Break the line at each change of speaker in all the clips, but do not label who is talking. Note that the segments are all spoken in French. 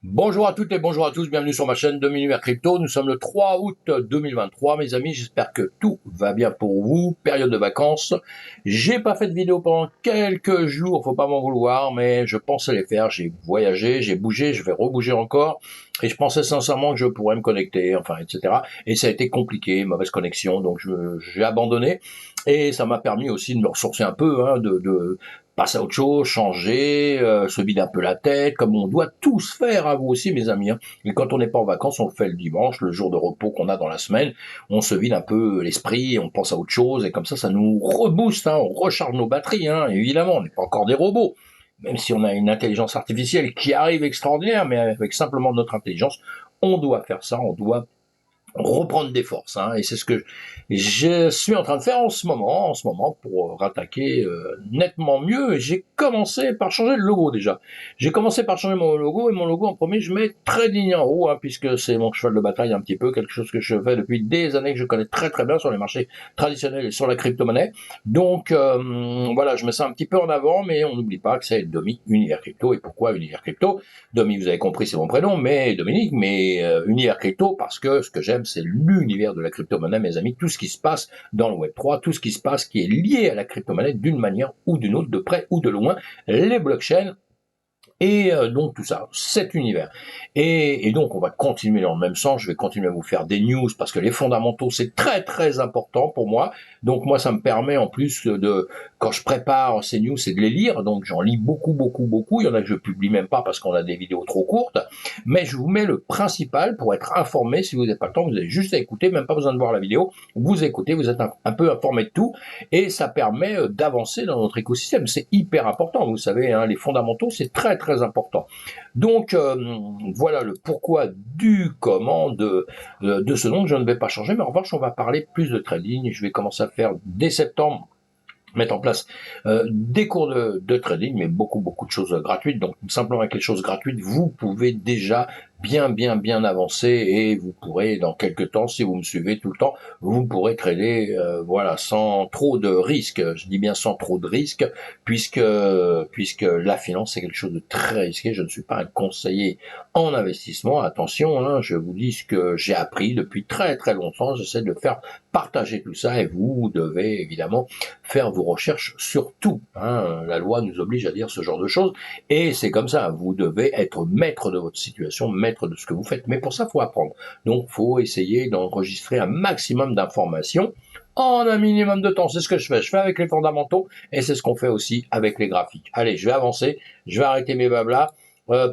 Bonjour à toutes et bonjour à tous, bienvenue sur ma chaîne de l'univers crypto. Nous sommes le 3 août 2023, mes amis, j'espère que tout va bien pour vous, période de vacances. J'ai pas fait de vidéo pendant quelques jours, faut pas m'en vouloir, mais je pensais les faire, j'ai voyagé, j'ai bougé, je vais rebouger encore, et je pensais sincèrement que je pourrais me connecter, enfin, etc. Et ça a été compliqué, mauvaise connexion, donc j'ai abandonné, et ça m'a permis aussi de me ressourcer un peu, de passer à autre chose, changer, se vider un peu la tête, comme on doit tous faire, à vous aussi, mes amis. Hein. Et quand on n'est pas en vacances, on le fait le dimanche, le jour de repos qu'on a dans la semaine. On se vide un peu l'esprit, on pense à autre chose, et comme ça nous rebooste, hein, on recharge nos batteries. Hein, évidemment, on n'est pas encore des robots, même si on a une intelligence artificielle qui arrive extraordinaire, mais avec simplement notre intelligence, on doit faire ça, on doit reprendre des forces, hein, et c'est ce que je suis en train de faire en ce moment pour rattaquer nettement mieux. Et j'ai commencé par changer le logo déjà. J'ai commencé par changer mon logo, et mon logo en premier, je mets trading en haut, hein, puisque c'est mon cheval de bataille un petit peu, quelque chose que je fais depuis des années, que je connais très très bien sur les marchés traditionnels et sur la crypto-monnaie. Donc voilà, je mets ça un petit peu en avant, mais on n'oublie pas que c'est Domi Univers Crypto. Et pourquoi Univers Crypto? Domi, vous avez compris, c'est mon prénom, mais Dominique, mais Univers Crypto, parce que ce que j'aime, c'est l'univers de la crypto-monnaie, mes amis, tout ce qui se passe dans le Web3, tout ce qui se passe qui est lié à la crypto-monnaie d'une manière ou d'une autre, de près ou de loin, les blockchains, et donc tout ça, cet univers. Et donc on va continuer dans le même sens, je vais continuer à vous faire des news, parce que les fondamentaux, c'est très très important pour moi. Donc moi, ça me permet en plus de, quand je prépare ces news, c'est de les lire, donc j'en lis beaucoup, beaucoup, beaucoup. Il y en a que je publie même pas parce qu'on a des vidéos trop courtes, mais je vous mets le principal pour être informé. Si vous n'avez pas le temps, vous avez juste à écouter, même pas besoin de voir la vidéo, vous écoutez, vous êtes un peu informé de tout, et ça permet d'avancer dans notre écosystème. C'est hyper important, vous savez, hein, les fondamentaux, c'est très très important. Donc voilà le pourquoi du comment de ce nom que je ne vais pas changer, mais en revanche, on va parler plus de trading. Je vais commencer à faire dès septembre, mettre en place des cours de trading, mais beaucoup de choses gratuites. Donc simplement avec les choses gratuites, vous pouvez déjà bien avancer, et vous pourrez dans quelques temps, si vous me suivez tout le temps, vous pourrez trader voilà, sans trop de risques. Je dis bien sans trop de risques, puisque la finance, c'est quelque chose de très risqué. Je ne suis pas un conseiller en investissement, attention, hein, je vous dis ce que j'ai appris depuis très très longtemps. J'essaie de faire partager tout ça, et vous devez évidemment faire vos recherches sur tout. Hein. La loi nous oblige à dire ce genre de choses, et c'est comme ça. Vous devez être maître de votre situation, maître de ce que vous faites. Mais pour ça, il faut apprendre. Donc, il faut essayer d'enregistrer un maximum d'informations en un minimum de temps. C'est ce que je fais. Je fais avec les fondamentaux, et c'est ce qu'on fait aussi avec les graphiques. Allez, je vais avancer. Je vais arrêter mes blabla.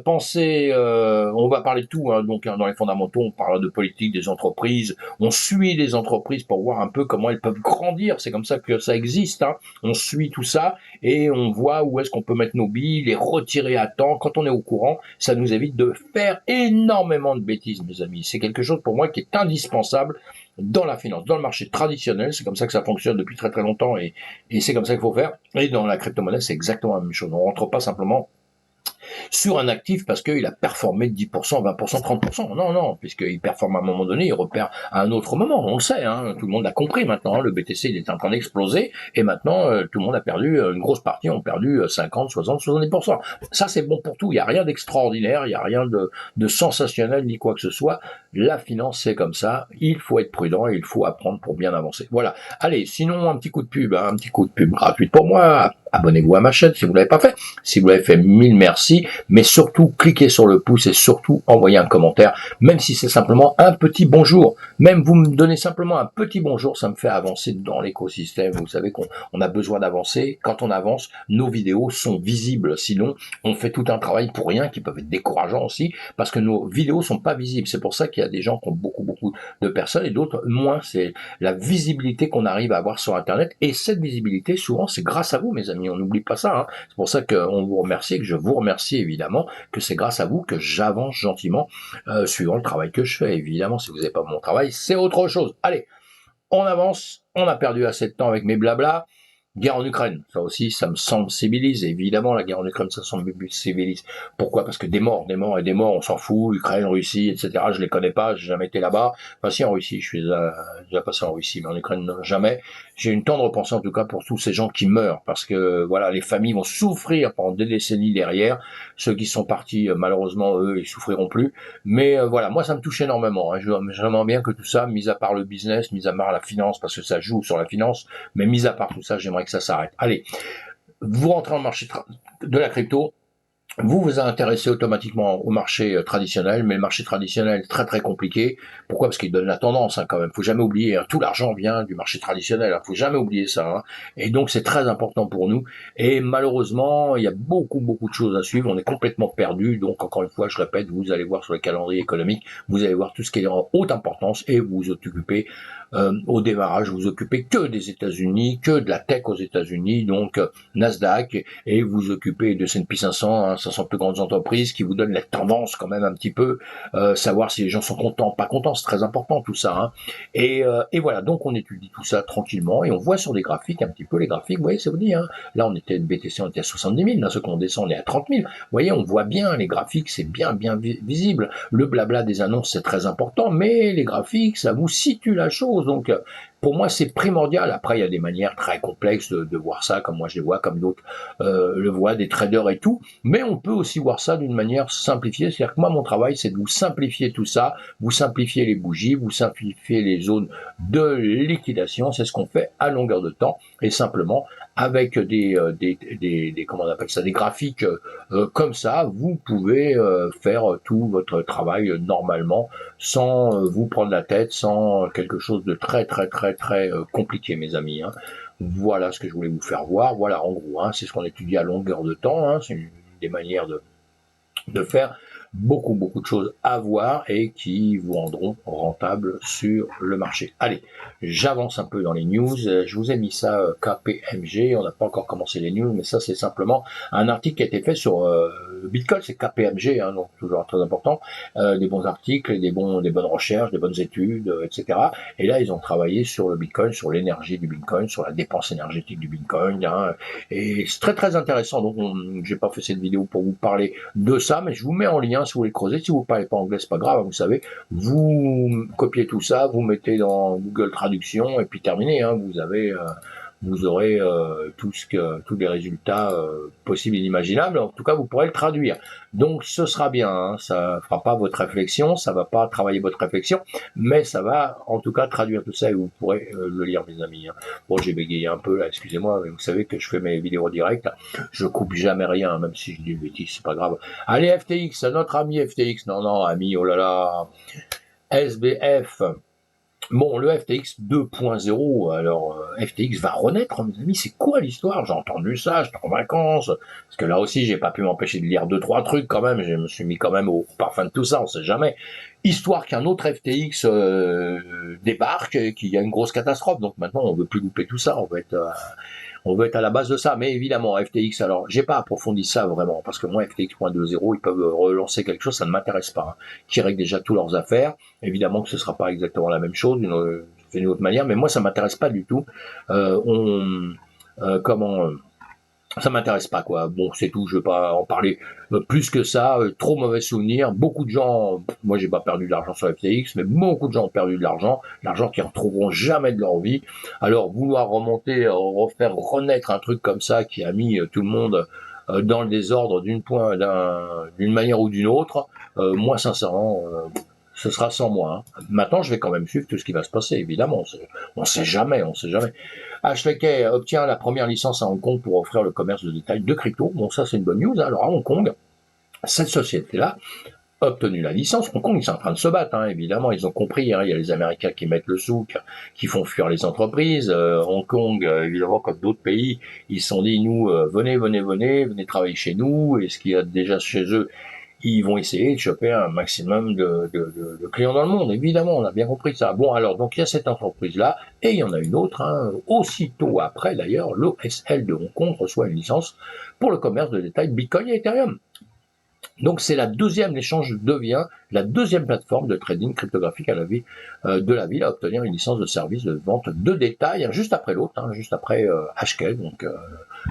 Pensez, on va parler de tout, hein, donc hein, dans les fondamentaux, on parle de politique des entreprises, on suit les entreprises pour voir un peu comment elles peuvent grandir, c'est comme ça que ça existe, hein. On suit tout ça, et on voit où est-ce qu'on peut mettre nos billes, les retirer à temps, quand on est au courant, ça nous évite de faire énormément de bêtises, mes amis. C'est quelque chose pour moi qui est indispensable dans la finance, dans le marché traditionnel, c'est comme ça que ça fonctionne depuis très très longtemps, et c'est comme ça qu'il faut faire, et dans la crypto-monnaie, c'est exactement la même chose. On rentre pas simplement sur un actif parce qu'il a performé de 10%, 20%, 30%. Non, non, puisqu'il performe à un moment donné, il repère à un autre moment. On le sait, hein, tout le monde l'a compris maintenant. Hein, le BTC, il est en train d'exploser, et maintenant, tout le monde a perdu, une grosse partie ont perdu 50, 60, 70%. Ça, c'est bon pour tout. Il n'y a rien d'extraordinaire, il n'y a rien de sensationnel, ni quoi que ce soit. La finance, c'est comme ça. Il faut être prudent, et il faut apprendre pour bien avancer. Voilà. Allez, sinon, un petit coup de pub, hein, un petit coup de pub gratuit pour moi. Abonnez-vous à ma chaîne si vous ne l'avez pas fait. Si vous l'avez fait, mille merci. Mais surtout, cliquez sur le pouce, et surtout, envoyez un commentaire, même si c'est simplement un petit bonjour. Même vous me donnez simplement un petit bonjour, ça me fait avancer dans l'écosystème. Vous savez qu'on a besoin d'avancer. Quand on avance, nos vidéos sont visibles. Sinon, on fait tout un travail pour rien, qui peut être décourageant aussi, parce que nos vidéos sont pas visibles. C'est pour ça qu'il y a des gens qui ont beaucoup de personnes, et d'autres moins. C'est la visibilité qu'on arrive à avoir sur Internet. Et cette visibilité, souvent, c'est grâce à vous, mes amis. On n'oublie pas ça. Hein. C'est pour ça qu'on vous remercie, et que je vous remercie évidemment, que c'est grâce à vous que j'avance gentiment, suivant le travail que je fais. Évidemment, si vous n'avez pas mon travail, c'est autre chose. Allez, on avance. On a perdu assez de temps avec mes blabla. Guerre en Ukraine, ça aussi, ça me sensibilise. Évidemment, la guerre en Ukraine, ça me sensibilise. Pourquoi? Parce que des morts et des morts, on s'en fout. Ukraine, Russie, etc. Je les connais pas, j'ai jamais été là-bas. Enfin, si en Russie, je suis déjà passé en Russie, mais en Ukraine, non, jamais. J'ai une tendre pensée en tout cas pour tous ces gens qui meurent, parce que voilà, les familles vont souffrir pendant des décennies derrière. Ceux qui sont partis, malheureusement, eux, ils souffriront plus. Mais voilà, moi, ça me touche énormément. Hein. J'aimerais bien que tout ça, mis à part le business, mis à part la finance, parce que ça joue sur la finance, mais mis à part tout ça, j'aimerais que ça s'arrête. Allez, vous rentrez dans le marché de la crypto, vous vous intéressez automatiquement au marché traditionnel, mais le marché traditionnel est très très compliqué. Pourquoi? Parce qu'il donne la tendance quand même. Faut jamais oublier, tout l'argent vient du marché traditionnel. Faut jamais oublier ça. Et donc c'est très important pour nous. Et malheureusement, il y a beaucoup de choses à suivre. On est complètement perdu. Donc encore une fois, je répète, vous allez voir sur le calendrier économique, vous allez voir tout ce qui est en haute importance et vous vous occupez au démarrage, vous occupez que des États-Unis, que de la tech aux États-Unis, donc Nasdaq, et vous occupez de S&P 500, 500 plus grandes entreprises qui vous donnent la tendance quand même un petit peu, savoir si les gens sont contents, pas contents, c'est très important tout ça. Et voilà, donc on étudie tout ça tranquillement et on voit sur des graphiques un petit peu les graphiques, vous voyez, ça vous dit, là on était BTC, on était à 70 000, là ce qu'on descend on est à 30 000, vous voyez, on voit bien les graphiques, c'est bien visible, le blabla des annonces c'est très important, mais les graphiques ça vous situe la chose, donc pour moi, c'est primordial. Après, il y a des manières très complexes de voir ça, comme moi je les vois, comme d'autres le voient, des traders et tout. Mais on peut aussi voir ça d'une manière simplifiée. C'est-à-dire que moi, mon travail, c'est de vous simplifier tout ça, vous simplifier les bougies, vous simplifier les zones de liquidation. C'est ce qu'on fait à longueur de temps. Et simplement, avec comment on appelle ça, des graphiques comme ça, vous pouvez faire tout votre travail normalement, sans vous prendre la tête, sans quelque chose de très compliqué, mes amis. Voilà ce que je voulais vous faire voir. Voilà, en gros, c'est ce qu'on étudie à longueur de temps. C'est une des manières de faire beaucoup de choses à voir et qui vous rendront rentable sur le marché. Allez, j'avance un peu dans les news. Je vous ai mis ça KPMG. On n'a pas encore commencé les news, mais ça c'est simplement un article qui a été fait sur Bitcoin. C'est KPMG, donc toujours très important. Des bons articles, des bonnes recherches, des bonnes études, etc. Et là, ils ont travaillé sur le Bitcoin, sur l'énergie du Bitcoin, sur la dépense énergétique du Bitcoin. Et c'est très intéressant. Donc, j'ai pas fait cette vidéo pour vous parler de ça, mais je vous mets en lien si vous voulez creuser. Si vous ne parlez pas anglais, c'est pas grave, vous savez. Vous copiez tout ça, vous mettez dans Google Traduction et puis terminé. Vous aurez tous les résultats possibles et inimaginables. En tout cas, vous pourrez le traduire. Donc, ce sera bien. Ça fera pas votre réflexion, ça va pas travailler votre réflexion, mais ça va en tout cas traduire tout ça et vous pourrez le lire, mes amis. Bon, j'ai bégayé un peu là, excusez-moi, mais vous savez que je fais mes vidéos directes. Je coupe jamais rien, même si je dis une bêtise, c'est pas grave. Allez, FTX, notre ami FTX. Non, ami, oh là là. SBF. Bon, le FTX 2.0, alors FTX va renaître, mes amis, c'est quoi l'histoire? J'ai entendu ça, j'étais en vacances, parce que là aussi, j'ai pas pu m'empêcher de lire 2-3 trucs quand même, je me suis mis quand même au parfum de tout ça, on sait jamais. Histoire qu'un autre FTX débarque, qu'il y a une grosse catastrophe, donc maintenant on veut plus louper tout ça, on veut être à la base de ça, mais évidemment, FTX, alors, j'ai pas approfondi ça vraiment, parce que moi, FTX.2.0, ils peuvent relancer quelque chose, ça ne m'intéresse pas, qui règle déjà toutes leurs affaires. Évidemment que ce sera pas exactement la même chose, d'une autre manière, mais moi, ça m'intéresse pas du tout. Ça m'intéresse pas, quoi. Bon, c'est tout, je veux pas en parler plus que ça. Trop mauvais souvenirs. Beaucoup de gens, moi j'ai pas perdu de l'argent sur FTX, mais beaucoup de gens ont perdu de l'argent qu'ils retrouveront jamais de leur vie. Alors vouloir remonter, refaire renaître un truc comme ça qui a mis tout le monde dans le désordre d'une manière ou d'une autre, moi sincèrement, ce sera sans moi. Maintenant, je vais quand même suivre tout ce qui va se passer, évidemment. On sait jamais. Hashtag obtient la première licence à Hong Kong pour offrir le commerce de détail de crypto. Bon, ça, c'est une bonne news. Alors, à Hong Kong, cette société-là a obtenu la licence. Hong Kong, ils sont en train de se battre, évidemment. Ils ont compris, il y a les Américains qui mettent le souk, qui font fuir les entreprises. Hong Kong, évidemment, comme d'autres pays, ils se sont dit, nous, venez travailler chez nous. Et ce qu'il y a déjà chez eux, ils vont essayer de choper un maximum de clients dans le monde. Évidemment, on a bien compris ça. Bon, alors, donc, il y a cette entreprise-là, et il y en a une autre, aussitôt après, d'ailleurs, l'OSL de Hong Kong reçoit une licence pour le commerce de détail Bitcoin et Ethereum. Donc c'est l'échange devient la deuxième plateforme de trading cryptographique de la ville à obtenir une licence de service de vente de détail, juste après l'autre, juste après Hashkel, donc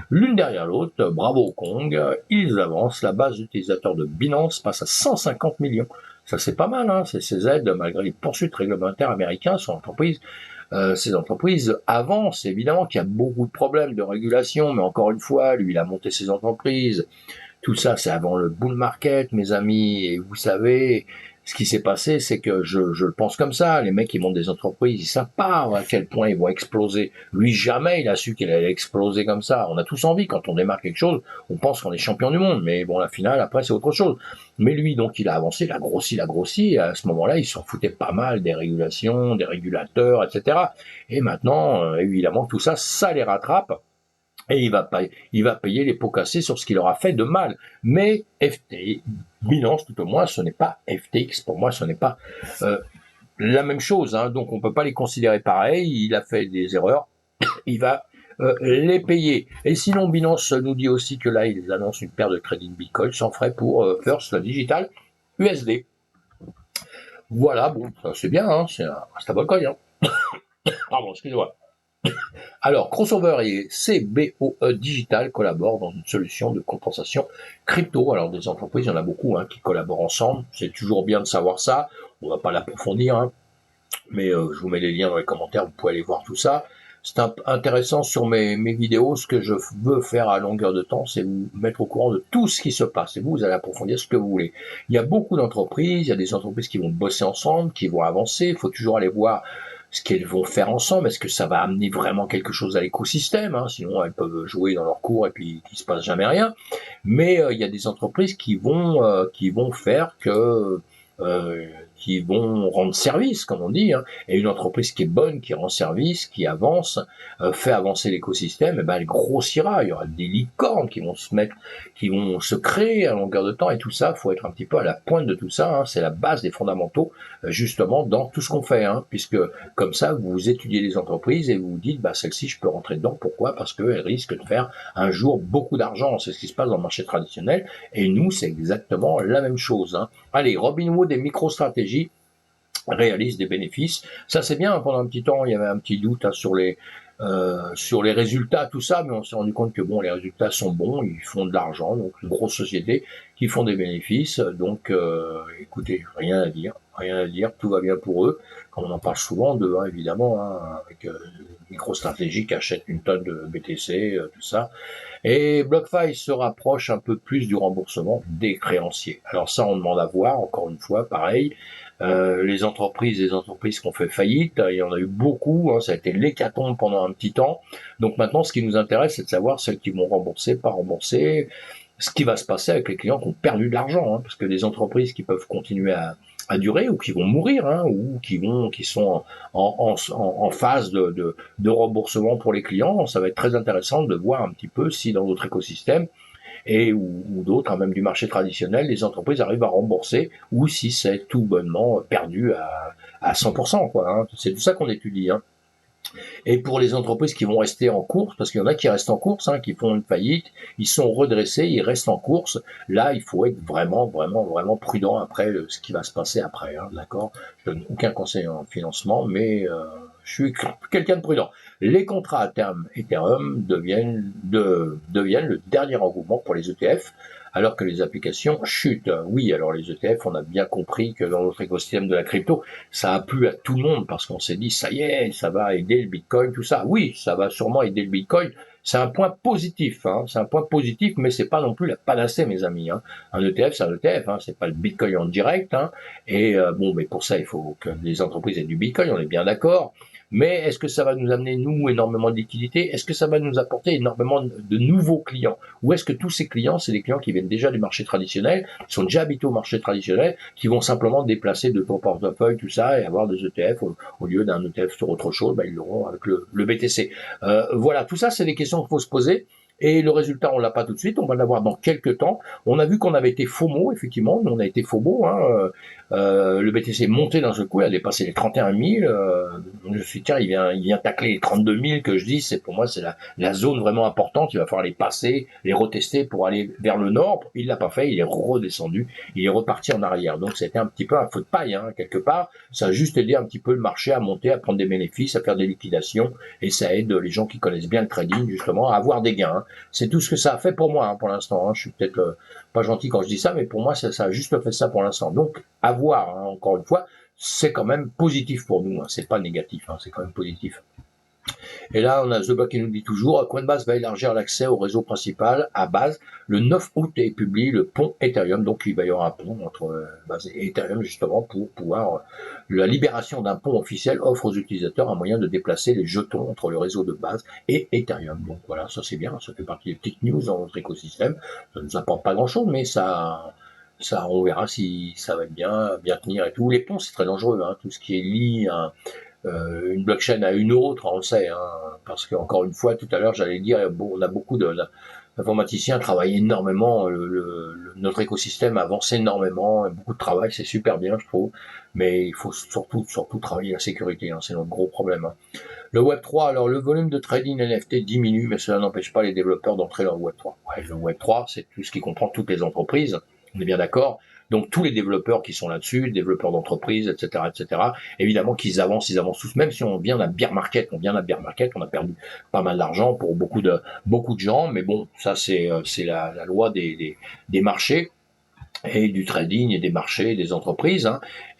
l'une derrière l'autre. Bravo au Kong, ils avancent. La base d'utilisateurs de Binance passe à 150 millions. Ça c'est pas mal, ces aides malgré les poursuites réglementaires américaines sur l'entreprise. Ces entreprises avancent. Évidemment qu'il y a beaucoup de problèmes de régulation, mais encore une fois, lui, il a monté ses entreprises. Tout ça, c'est avant le bull market, mes amis. Et vous savez, ce qui s'est passé, c'est que je le pense comme ça. Les mecs qui montent des entreprises, ils savent pas à quel point ils vont exploser. Lui, jamais il a su qu'il allait exploser comme ça. On a tous envie, quand on démarre quelque chose, on pense qu'on est champion du monde. Mais bon, la finale, après, c'est autre chose. Mais lui, donc, il a avancé, il a grossi. Et à ce moment-là, il s'en foutait pas mal des régulations, des régulateurs, etc. Et maintenant, évidemment, tout ça, ça les rattrape. Et il va payer les pots cassés sur ce qu'il aura fait de mal. Mais Binance, tout au moins, ce n'est pas FTX. Pour moi, ce n'est pas la même chose. Donc, on peut pas les considérer pareil. Il a fait des erreurs. Il va les payer. Et sinon, Binance nous dit aussi que là, ils annoncent une paire de crédits de Bitcoin sans frais pour First Digital USD. Voilà, bon, c'est bien, c'est un stablecoin. Pardon, excusez-moi. Alors, Crossover et CBOE Digital collaborent dans une solution de compensation crypto. Alors, des entreprises, il y en a beaucoup qui collaborent ensemble. C'est toujours bien de savoir ça. On va pas l'approfondir, mais je vous mets les liens dans les commentaires. Vous pouvez aller voir tout ça. C'est intéressant sur mes vidéos. Ce que je veux faire à longueur de temps, c'est vous mettre au courant de tout ce qui se passe. Et vous allez approfondir ce que vous voulez. Il y a beaucoup d'entreprises. Il y a des entreprises qui vont bosser ensemble, qui vont avancer. Il faut toujours aller voir ce qu'elles vont faire ensemble. Est-ce que ça va amener vraiment quelque chose à l'écosystème, sinon elles peuvent jouer dans leur cours et puis qu'il se passe jamais rien. Mais il y a des entreprises qui vont faire que qui vont rendre service, comme on dit, et une entreprise qui est bonne, qui rend service, qui avance, fait avancer l'écosystème, et ben elle grossira. Il y aura des licornes qui vont se créer à longueur de temps, et tout ça, faut être un petit peu à la pointe de tout ça. C'est la base des fondamentaux, justement, dans tout ce qu'on fait, puisque comme ça, vous étudiez les entreprises et vous vous dites, celle-ci, je peux rentrer dedans. Pourquoi? Parce qu'elle risque de faire un jour beaucoup d'argent. C'est ce qui se passe dans le marché traditionnel, et nous, c'est exactement la même chose. Allez, Robinhood et MicroStrategy réalisent des bénéfices. Ça, c'est bien. Pendant un petit temps, il y avait un petit doute sur les résultats, tout ça, mais on s'est rendu compte que les résultats sont bons, ils font de l'argent, donc une grosse société qui font des bénéfices. Donc, écoutez, rien à dire, tout va bien pour eux. Comme on en parle souvent d'eux, évidemment, avec MicroStrategy qui achète une tonne de BTC, tout ça. Et BlockFi se rapproche un peu plus du remboursement des créanciers. Alors ça, on demande à voir, encore une fois, pareil. Les entreprises qui ont fait faillite, il y en a eu beaucoup, ça a été l'hécatombe pendant un petit temps. Donc maintenant, ce qui nous intéresse, c'est de savoir celles qui vont rembourser, pas rembourser, ce qui va se passer avec les clients qui ont perdu de l'argent, parce que des entreprises qui peuvent continuer à durer ou qui vont mourir, ou qui sont en phase de remboursement pour les clients, ça va être très intéressant de voir un petit peu si dans notre écosystème ou d'autres, même du marché traditionnel, les entreprises arrivent à rembourser, ou si c'est tout bonnement perdu à 100%, quoi. C'est tout ça qu'on étudie. Et pour les entreprises qui vont rester en course, parce qu'il y en a qui restent en course, qui font une faillite, ils sont redressés, ils restent en course. Là, il faut être vraiment, vraiment, vraiment prudent après ce qui va se passer après. D'accord ? Je donne aucun conseil en financement, mais je suis quelqu'un de prudent. Les contrats à terme Ethereum deviennent le dernier engouement pour les ETF, alors que les applications chutent. Oui, alors les ETF, on a bien compris que dans notre écosystème de la crypto, ça a plu à tout le monde parce qu'on s'est dit, ça y est, ça va aider le Bitcoin, tout ça. Oui, ça va sûrement aider le Bitcoin. C'est un point positif, c'est un point positif, mais c'est pas non plus la panacée, mes amis. Un ETF, c'est un ETF, c'est pas le Bitcoin en direct. Et mais pour ça, il faut que les entreprises aient du Bitcoin, on est bien d'accord. Mais est-ce que ça va nous amener, nous, énormément de liquidités? Est-ce que ça va nous apporter énormément de nouveaux clients? Ou est-ce que tous ces clients, c'est des clients qui viennent déjà du marché traditionnel, qui sont déjà habitués au marché traditionnel, qui vont simplement déplacer de ton portefeuille, tout ça, et avoir des ETF au lieu d'un ETF sur autre chose, ils l'auront avec le BTC. Voilà, tout ça, c'est des questions qu'il faut se poser. Et le résultat, on l'a pas tout de suite, on va l'avoir dans quelques temps. On a vu qu'on avait été FOMO, effectivement, on a été FOMO. Le BTC est monté d'un seul coup, il a dépassé les 31 000. Je me suis dit, tiens, il vient tacler les 32 000 que je dis. C'est pour moi, c'est la zone vraiment importante. Il va falloir les passer, les retester pour aller vers le nord. Il l'a pas fait, il est redescendu, il est reparti en arrière. Donc c'était un petit peu un feu de paille, quelque part. Ça a juste aidé un petit peu le marché à monter, à prendre des bénéfices, à faire des liquidations, et ça aide les gens qui connaissent bien le trading justement à avoir des gains. C'est tout ce que ça a fait pour moi pour l'instant. Je suis peut-être pas gentil quand je dis ça, mais pour moi ça a juste fait ça pour l'instant. Donc à voir, encore une fois, c'est quand même positif pour nous. C'est pas négatif, c'est quand même positif. Et là, on a The Block qui nous dit toujours, Coinbase va élargir l'accès au réseau principal à base. Le 9 août est publié le pont Ethereum, donc il va y avoir un pont entre base et Ethereum justement pour pouvoir la libération d'un pont officiel offre aux utilisateurs un moyen de déplacer les jetons entre le réseau de base et Ethereum. Donc voilà, ça c'est bien, ça fait partie des petites news dans notre écosystème. Ça ne nous apporte pas grand-chose, mais ça, on verra si ça va bien tenir et tout. Les ponts, c'est très dangereux, tout ce qui est lié à une blockchain à une autre, on le sait, parce que encore une fois, tout à l'heure, j'allais dire, bon, on a beaucoup d'informaticiens travaillent énormément, notre écosystème avance énormément, beaucoup de travail, c'est super bien, je trouve, mais il faut surtout travailler la sécurité, c'est notre gros problème. Le Web3, alors le volume de trading NFT diminue, mais cela n'empêche pas les développeurs d'entrer dans le Web3. Ouais, le Web3, c'est tout ce qui comprend toutes les entreprises, on est bien d'accord. Donc tous les développeurs qui sont là-dessus, développeurs d'entreprises, etc., évidemment qu'ils avancent, ils avancent tous. Même si on vient d'un bear market, on a perdu pas mal d'argent pour beaucoup de gens, mais bon, ça c'est la loi des marchés et du trading et des marchés, des entreprises,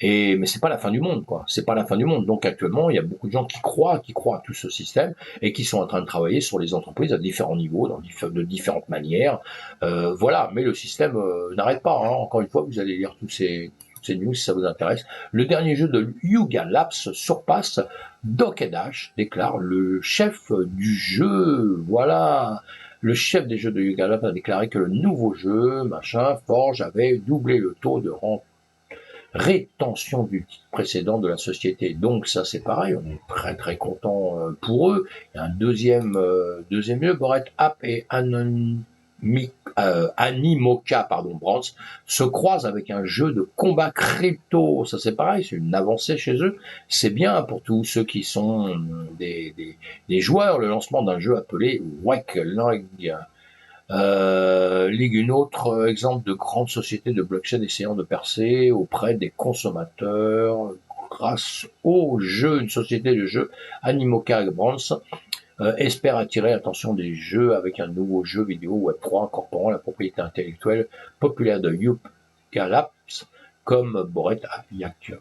mais c'est pas la fin du monde, quoi. C'est pas la fin du monde. Donc actuellement, il y a beaucoup de gens qui croient à tout ce système et qui sont en train de travailler sur les entreprises à différents niveaux, de différentes manières. Voilà. Mais le système n'arrête pas. Encore une fois, vous allez lire toutes ces news si ça vous intéresse. Le dernier jeu de Yuga Labs surpasse Dock Dash, déclare le chef du jeu. Voilà. Le chef des jeux de Yuga Labs a déclaré que le nouveau jeu, Forge, avait doublé le taux de rétention du titre précédent de la société. Donc ça c'est pareil, on est très très content pour eux. Il y a un deuxième jeu, Bored App et Animoca, Brands, se croisent avec un jeu de combat crypto. Ça c'est pareil, c'est une avancée chez eux. C'est bien pour tous ceux qui sont des joueurs, le lancement d'un jeu appelé Wake League. Un autre exemple de grande société de blockchain essayant de percer auprès des consommateurs grâce au jeu, une société de jeux, Animoca Brands, espère attirer l'attention des jeux avec un nouveau jeu vidéo Web3 incorporant la propriété intellectuelle populaire de Yuga Labs comme Bored App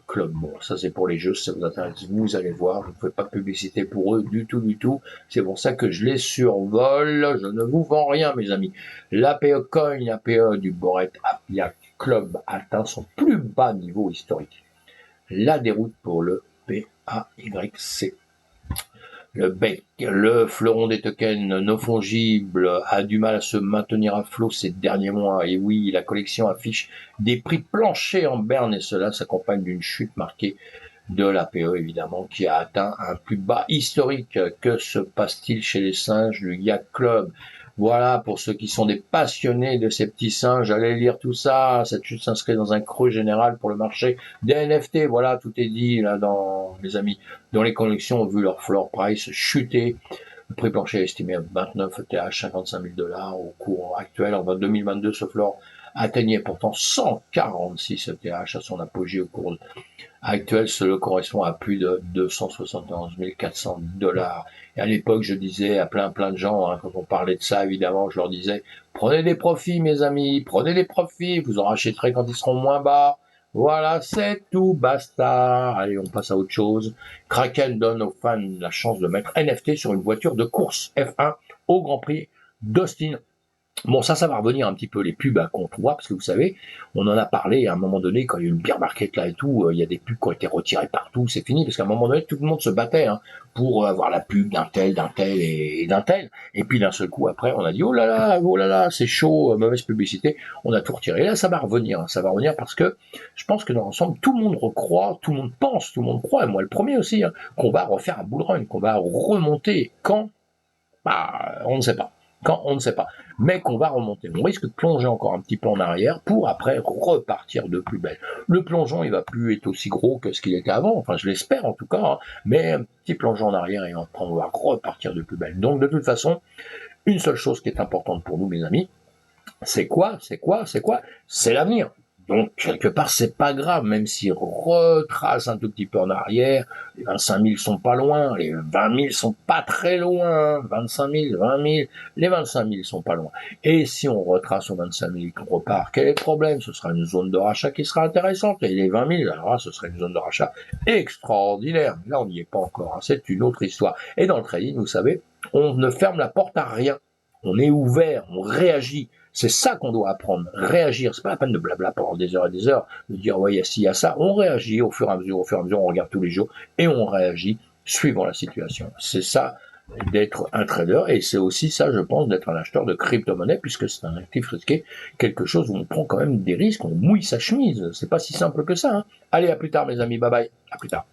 Club. Bon, ça c'est pour les jeux, si ça vous intéresse, vous allez voir, je ne fais pas de publicité pour eux du tout. C'est pour ça que je les survole, je ne vous vends rien mes amis. L'APE Coin, l'APE du Bored App Club atteint son plus bas niveau historique. La déroute pour le PAYC. Le fleuron des tokens non fongibles a du mal à se maintenir à flot ces derniers mois. Et oui, la collection affiche des prix planchers en berne et cela s'accompagne d'une chute marquée de l'APE évidemment qui a atteint un plus bas historique. Que se passe-t-il chez les singes du Yacht Club? Voilà, pour ceux qui sont des passionnés de ces petits singes, allez lire tout ça. Cette chute s'inscrit dans un creux général pour le marché des NFT. Voilà, tout est dit là dans mes amis. Dans les collections ont vu leur floor price chuter. Le prix plancher est estimé à 29 ETH, 55 000 $ au cours actuel. En 2022, ce floor atteignait pourtant 146 ETH à son apogée au cours actuel, cela correspond à plus de 271 400 $. Et à l'époque, je disais à plein de gens, quand on parlait de ça, évidemment, je leur disais, prenez des profits, mes amis, prenez des profits, vous en rachèterez quand ils seront moins bas. Voilà, c'est tout, basta. Allez, on passe à autre chose. Kraken donne aux fans la chance de mettre NFT sur une voiture de course F1 au Grand Prix d'Austin. Bon, ça va revenir un petit peu les pubs qu'on voit, parce que vous savez, on en a parlé à un moment donné, quand il y a eu le bear market là et tout, il y a des pubs qui ont été retirées partout, c'est fini, parce qu'à un moment donné, tout le monde se battait pour avoir la pub d'un tel et d'un tel. Et puis d'un seul coup, après, on a dit, oh là là, c'est chaud, mauvaise publicité, on a tout retiré. Et là, ça va revenir parce que je pense que dans l'ensemble, tout le monde recroit, tout le monde pense, tout le monde croit, et moi le premier aussi, qu'on va refaire un bull run, qu'on va remonter. Quand? Bah, on ne sait pas. quand on ne sait pas, mais qu'on va remonter. On risque de plonger encore un petit peu en arrière pour après repartir de plus belle. Le plongeon, il va plus être aussi gros que ce qu'il était avant, enfin je l'espère en tout cas, hein, mais un petit plongeon en arrière et on va repartir de plus belle. Donc de toute façon, une seule chose qui est importante pour nous, mes amis, c'est quoi? C'est l'avenir. Donc, quelque part, c'est pas grave, même s'il retrace un tout petit peu en arrière, les 25 000 sont pas loin, les 20 000 sont pas très loin, 25 000, 20 000, les 25 000 sont pas loin. Et si on retrace aux 25 000 qu'on repart, quel est le problème? Ce sera une zone de rachat qui sera intéressante, et les 20 000, alors là, ce serait une zone de rachat extraordinaire. Là, on n'y est pas encore, hein. C'est une autre histoire. Et dans le trading, vous savez, on ne ferme la porte à rien. On est ouvert, on réagit. C'est ça qu'on doit apprendre, réagir. C'est pas la peine de blabla pendant des heures et des heures, de dire ouais, il y a ci, il y a ça. On réagit au fur et à mesure, on regarde tous les jours et on réagit suivant la situation. C'est ça d'être un trader et c'est aussi ça, je pense, d'être un acheteur de crypto-monnaie puisque c'est un actif risqué, quelque chose où on prend quand même des risques, on mouille sa chemise. C'est pas si simple que ça, hein. Allez, à plus tard, mes amis. Bye bye. À plus tard.